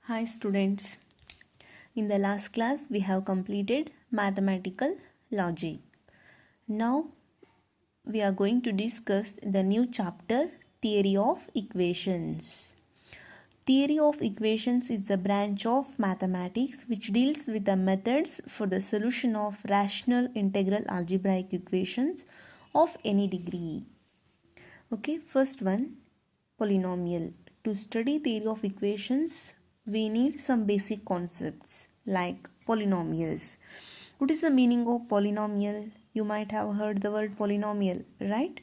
Hi students, in the last class we have completed mathematical logic. Now we are going to discuss the new chapter theory of equations. Theory of equations is a branch of mathematics which deals with the methods for the solution of rational integral algebraic equations of any degree. Okay, first one, polynomial. To study theory of equations, we need some basic concepts like polynomials. What is the meaning of polynomial? You might have heard the word polynomial, right?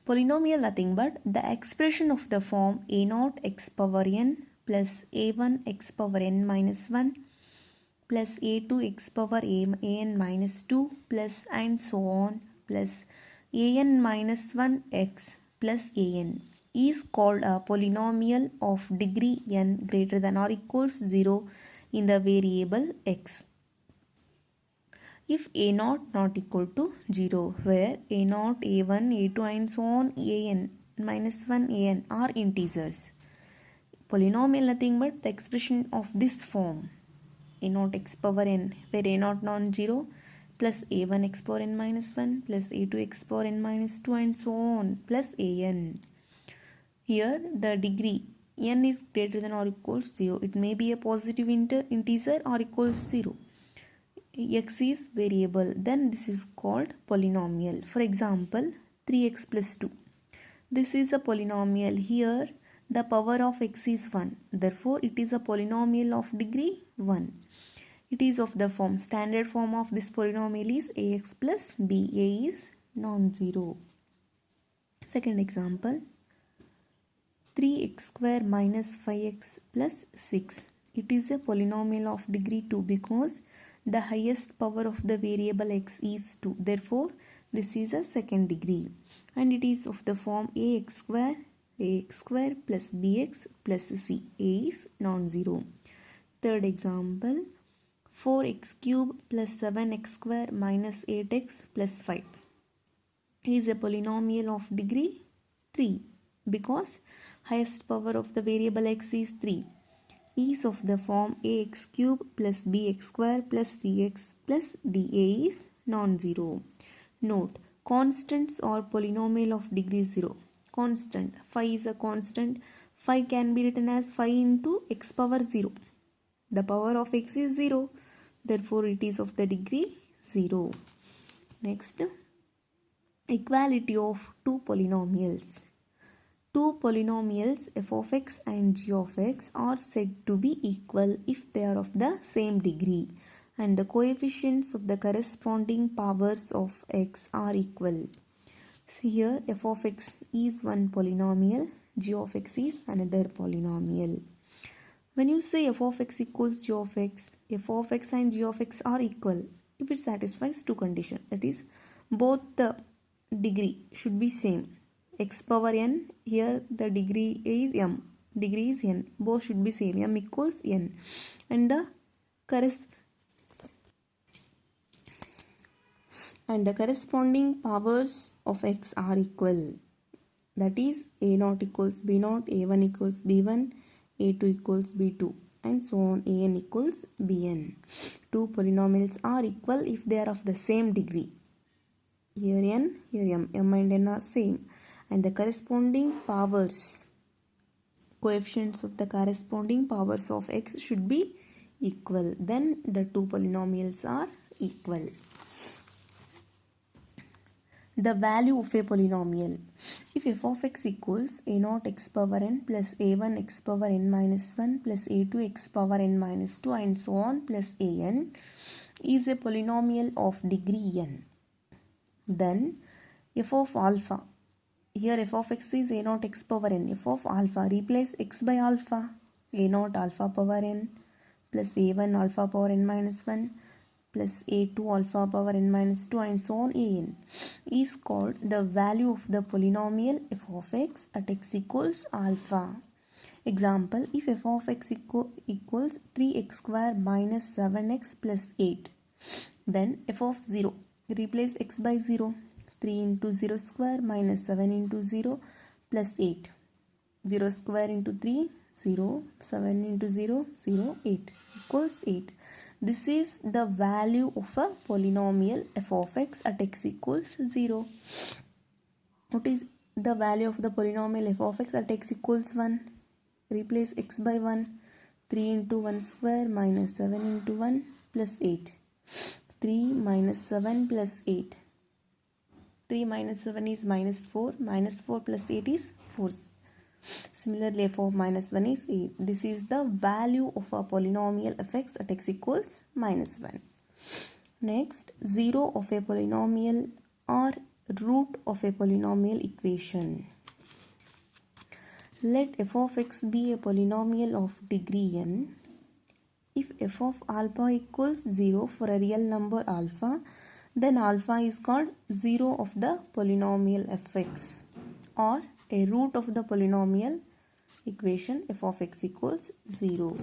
Polynomial nothing but the expression of the form a0 x power n plus a1 x power n minus 1 plus a2 x power an minus 2 plus and so on plus an minus 1 x plus an is called a polynomial of degree n greater than or equals 0 in the variable x. If a0 not equal to 0, where a0, a1, a2 and so on an minus 1 an are integers. Polynomial nothing but the expression of this form a0 x power n, where a0 non-zero plus a1 x power n minus 1 plus a2 x power n minus 2 and so on plus an. Here the degree n is greater than or equals 0. It may be a positive integer or equals 0. X is variable, then this is called polynomial. For example, 3x plus 2. This is a polynomial. Here the power of x is 1. Therefore, it is a polynomial of degree 1. It is of the form, standard form of this polynomial is ax plus b. A is non-zero. Second example, 3x square minus 5x plus 6. It is a polynomial of degree 2 because the highest power of the variable x is 2. Therefore, this is a second degree. And it is of the form ax square plus bx plus c. A is non-zero. Third example, 4x cube plus 7x square minus 8x plus 5 is a polynomial of degree 3 because highest power of the variable x is 3. Is of the form ax cube plus bx square plus cx plus dA is non-zero. Note, constants or polynomial of degree 0. Constant, phi is a constant. Phi can be written as phi into x power 0. The power of x is 0. Therefore, it is of the degree 0. Next, equality of two polynomials. Two polynomials f of x and g of x are said to be equal if they are of the same degree and the coefficients of the corresponding powers of x are equal. So here f of x is one polynomial, g of x is another polynomial. When you say f of x equals g of x and g of x are equal if it satisfies two conditions, that is both the degree should be same. X power n, here the degree is m, degree is n, both should be same, m equals n, and the corresponding powers of x are equal, that is a0 equals b0, a1 equals b1, a2 equals b2 and so on, an equals bn. Two polynomials are equal if they are of the same degree. Here n, here m and n are same, and the corresponding powers, coefficients of the corresponding powers of x should be equal. Then the two polynomials are equal. The value of a polynomial. If f of x equals a0 x power n plus a1 x power n minus 1 plus a2 x power n minus 2 and so on plus an is a polynomial of degree n, then f of alpha, here f of x is a0 x power n, f of alpha, replace x by alpha, a0 alpha power n plus a1 alpha power n minus 1 plus a2 alpha power n minus 2 and so on an is called the value of the polynomial f of x at x equals alpha. Example, if f of x equals 3x square minus 7x plus 8, then f of 0, replace x by 0, 3 into 0 square minus 7 into 0 plus 8. 0 square into 3, 0, 7 into 0, 0, 8 equals 8. This is the value of a polynomial f of x at x equals 0. What is the value of the polynomial f of x at x equals 1? Replace x by 1. 3 into 1 square minus 7 into 1 plus 8. 3 minus 7 plus 8. 3 minus 7 is minus 4. Minus 4 plus 8 is 4. Similarly, f of minus 1 is 8. This is the value of a polynomial fx at x equals minus 1. Next, 0 of a polynomial or root of a polynomial equation. Let f of x be a polynomial of degree n. If f of alpha equals 0 for a real number alpha, then alpha is called 0 of the polynomial fx, or a root of the polynomial equation f of x equals 0.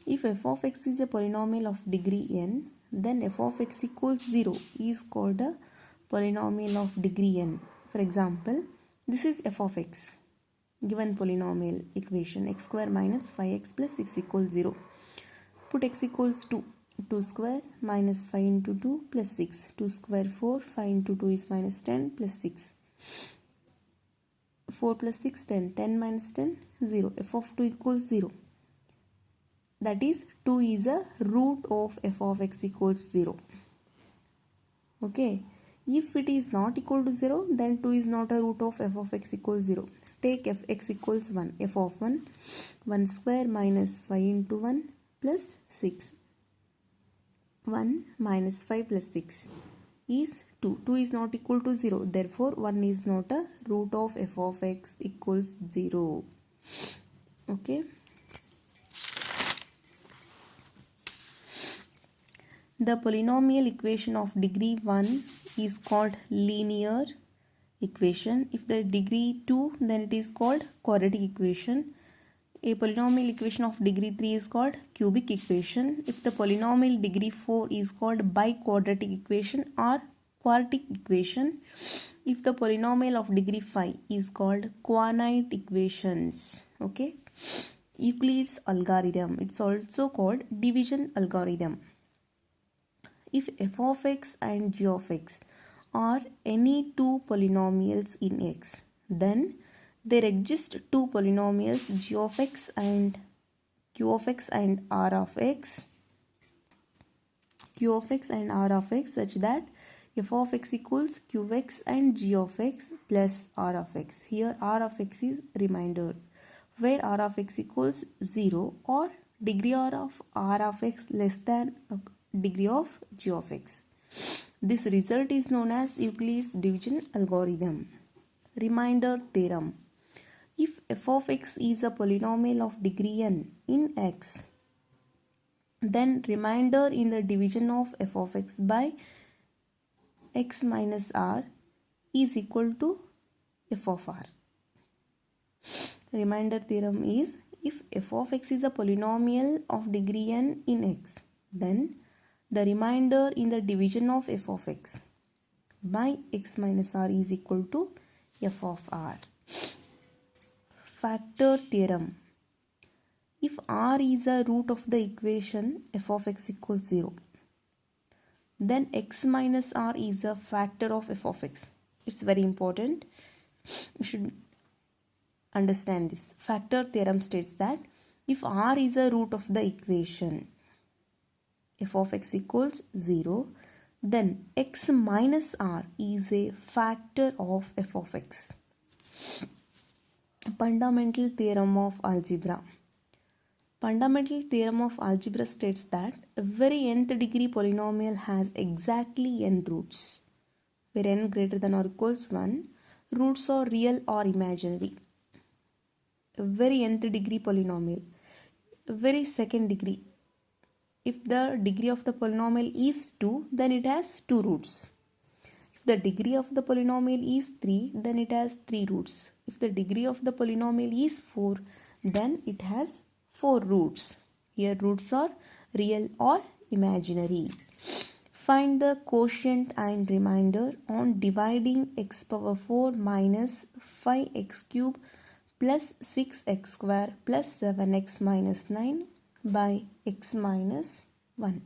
If f of x is a polynomial of degree n, then f of x equals 0 is called a polynomial of degree n. For example, this is f of x. Given polynomial equation x square minus 5x plus 6 equals 0. Put x equals 2. 2 square minus 5 into 2 plus 6. 2 square 4. 5 into 2 is minus 10 plus 6. 4 plus 6, 10. 10 minus 10, 0. F of 2 equals 0. That is, 2 is a root of f of x equals 0. Okay. If it is not equal to 0, then 2 is not a root of f of x equals 0. Take f x equals 1. F of 1. 1 square minus 5 into 1 plus 6. 1 minus 5 plus 6 is 2. 2 is not equal to 0. Therefore, 1 is not a root of f of x equals 0. Okay. The polynomial equation of degree 1 is called linear equation. If the degree 2, then it is called quadratic equation. A polynomial equation of degree 3 is called cubic equation. If the polynomial degree 4 is called biquadratic equation or quartic equation. If the polynomial of degree 5 is called quinite equations. Okay. Euclid's algorithm. It's also called division algorithm. If f of x and g of x are any two polynomials in x, then there exist two polynomials g of x and q of x and r of x, q of x and r of x, such that f of x equals qx and g of x plus r of x. Here r of x is remainder, where r of x equals 0 or degree of r of x less than degree of g of x. This result is known as Euclid's division algorithm. Remainder theorem. If f of x is a polynomial of degree n in x, then remainder in the division of f of x by x minus r is equal to f of r. Remainder theorem is, if f of x is a polynomial of degree n in x, then the remainder in the division of f of x by x minus r is equal to f of r. Factor theorem. If r is a root of the equation f of x equals 0, then x minus r is a factor of f of x. It's very important. You should understand this. Factor theorem states that if r is a root of the equation f of x equals 0, then x minus r is a factor of f of x. Fundamental theorem of algebra. Fundamental theorem of algebra states that every nth degree polynomial has exactly n roots, where n greater than or equals 1. Roots are real or imaginary. Every nth degree polynomial. Every second degree. If the degree of the polynomial is 2, then it has 2 roots. If the degree of the polynomial is 3, then it has 3 roots. If the degree of the polynomial is 4, then it has 4 roots. Here roots are real or imaginary. Find the quotient and remainder on dividing x power 4 minus 5x cube plus 6x square plus 7x minus 9 by x minus 1.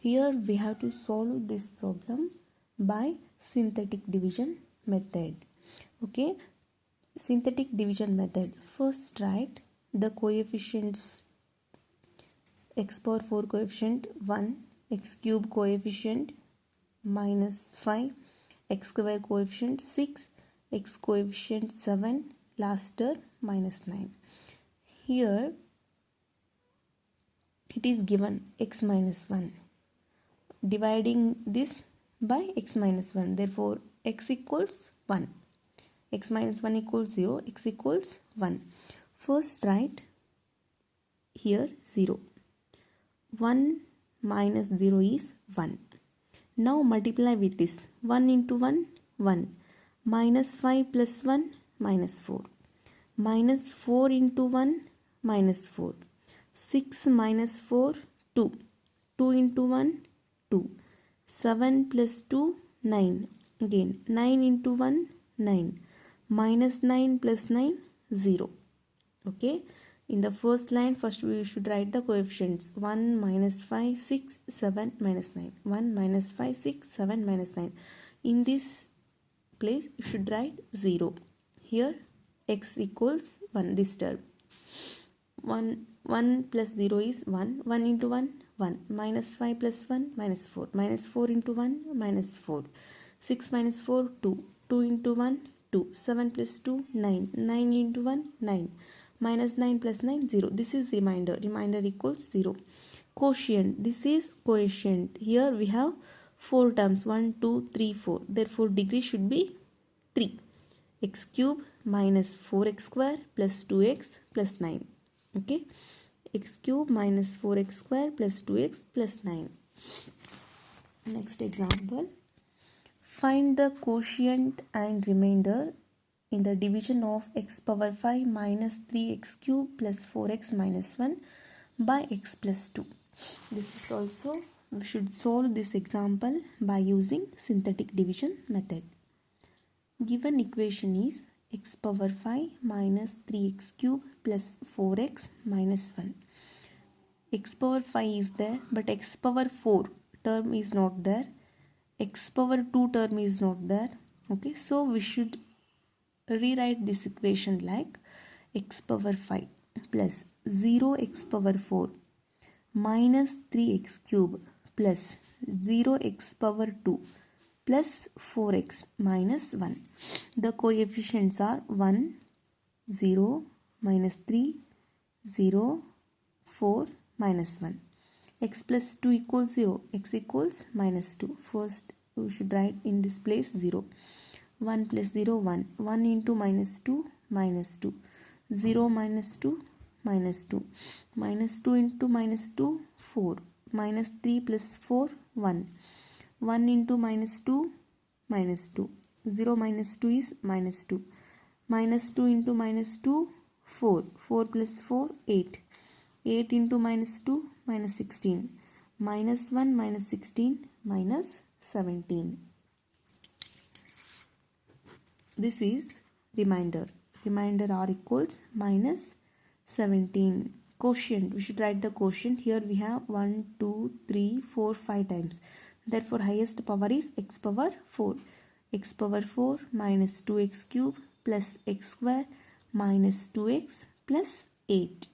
Here we have to solve this problem by synthetic division method. Okay, synthetic division method. First write the coefficients: x power 4 coefficient 1, x cube coefficient minus 5, x square coefficient 6, x coefficient 7, last term minus 9. Here it is given x minus 1. Dividing this by x minus 1. Therefore, x equals 1. X minus 1 equals 0. X equals 1. First write here 0. 1 minus 0 is 1. Now multiply with this. 1 into 1, 1. Minus 5 plus 1, minus 4. Minus 4 into 1, minus 4. 6 minus 4, 2. 2 into 1, 2. 7 plus 2, 9. Again 9 into 1, 9. Minus 9 plus 9, 0. Okay. In the first line, first we should write the coefficients. 1 minus 5, 6, 7, minus 9. 1 minus 5, 6, 7, minus 9. In this place, you should write 0. Here, x equals 1, this term. 1 plus 0 is 1. 1 into 1, 1. Minus 5 plus 1, minus 4. Minus 4 into 1, minus 4. 6 minus 4, 2. 2 into 1, 2. 7 plus 2, 9. 9 into 1, 9. Minus 9 plus 9, 0. This is remainder. Remainder equals 0. Quotient. This is quotient. Here we have 4 terms. 1, 2, 3, 4. Therefore, degree should be 3. X cube minus 4x square plus 2x plus 9. Okay. X cube minus 4x square plus 2x plus 9. Next example. Find the quotient and remainder in the division of x power 5 minus 3x cube plus 4x minus 1 by x plus 2. This is also, we should solve this example by using synthetic division method. Given equation is x power 5 minus 3x cube plus 4x minus 1. X power 5 is there, but x power 4 term is not there. X power 2 term is not there. Okay, so we should rewrite this equation like x power 5 plus 0x power 4 minus 3x cube plus 0x power 2 plus 4x minus 1. The coefficients are 1, 0, minus 3, 0, 4, minus 1. X plus 2 equals 0. X equals minus 2. First we should write in this place 0. 1 plus 0, 1. 1 into minus 2, minus 2. 0 minus 2, minus 2. Minus 2 into minus 2, 4. Minus 3 plus 4, 1. 1 into minus 2, minus 2. 0 minus 2 is minus 2. Minus 2 into minus 2, 4. 4 plus 4, 8. 8 into minus 2, minus 16. Minus 1 minus 16, minus 17. This is remainder. Remainder r equals minus 17. Quotient. We should write the quotient. Here we have 1, 2, 3, 4, 5 times. Therefore, highest power is x power 4. X power 4 minus 2x cube plus x square minus 2x plus 8.